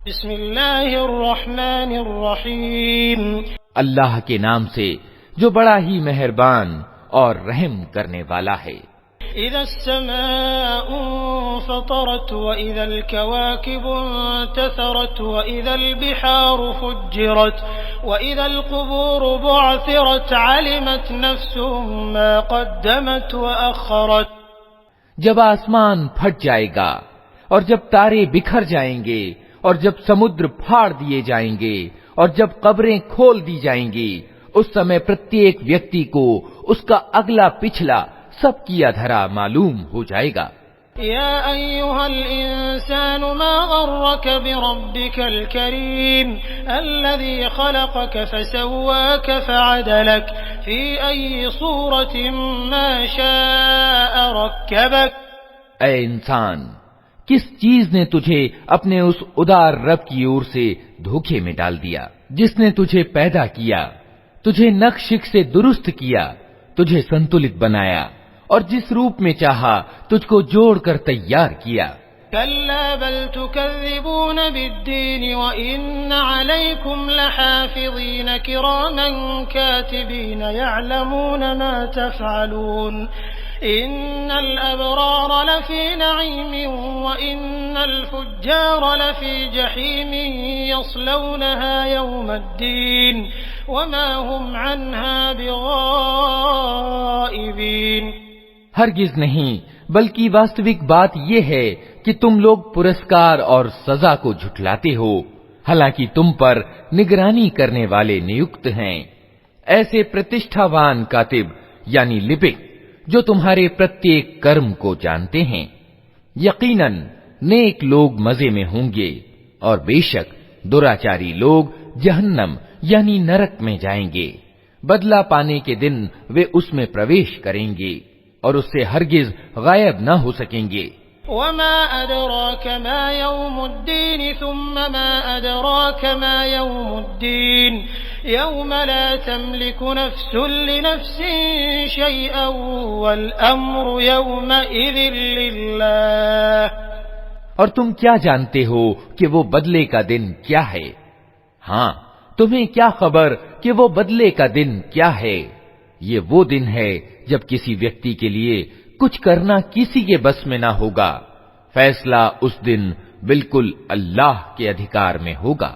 بسم اللہ الرحمن الرحیم، اللہ کے نام سے جو بڑا ہی مہربان اور رحم کرنے والا ہے۔ اذا السماء انفطرت واذا الكواكب انتثرت واذا البحار فجرت واذا القبور بعثرت علمت نفس ما قدمت واخرت۔ جب آسمان پھٹ جائے گا اور جب تارے بکھر جائیں گے اور جب سمندر پھاڑ دیے جائیں گے اور جب قبریں کھول دی جائیں گی، اس سمے پرتیک ویکتی کو اس کا اگلا پچھلا سب کیا دھرا معلوم ہو جائے گا۔ یا ایھا الانسان ما غرک بربک الکریم الذی خلقک فسواک فعدلک فی ای صورت ما شاء رکبک۔ اے انسان، کس چیز نے تجھے اپنے اس ادار رب کی اور سے دھوکے میں ڈال دیا جس نے تجھے پیدا کیا، تجھے نقشک سے درست کیا، تجھے سنتلت بنایا اور جس روپ میں چاہا تجھ کو جوڑ کر تیار کیا۔ كلا بل تكذبون بالدين وإن عليكم لحافظين كراما كاتبين يعلمون ما تفعلون إن الأبرار لفي نعيم وإن الفجار لفي جحيم يصلونها يوم الدين وما هم عنها بغائبين۔ ہرگز نہیں، بلکہ واستوک بات یہ ہے کہ تم لوگ پرسکار اور سزا کو جھٹلاتے ہو، حالانکہ تم پر نگرانی کرنے والے نیوکت ہیں، ایسے پرتشٹھاوان کاتب یعنی لپک جو تمہارے پرتیک کرم کو جانتے ہیں۔ یقیناً نیک لوگ مزے میں ہوں گے اور بے شک دراچاری لوگ جہنم یعنی نرک میں جائیں گے، بدلہ پانے کے دن وہ اس میں پرویش کریں گے اور اس سے ہرگز غائب نہ ہو سکیں گے۔ وما أدراك ما يوم الدين ثم ما أدراك ما يوم الدين يوم لا تملك نفس لنفس شيئا والأمر يومئذ لله۔ اور تم کیا جانتے ہو کہ وہ بدلے کا دن کیا ہے؟ ہاں، تمہیں کیا خبر کہ وہ بدلے کا دن کیا ہے؟ یہ وہ دن ہے جب کسی ویکتی کے لیے کچھ کرنا کسی کے بس میں نہ ہوگا، فیصلہ اس دن بالکل اللہ کے ادھیکار میں ہوگا۔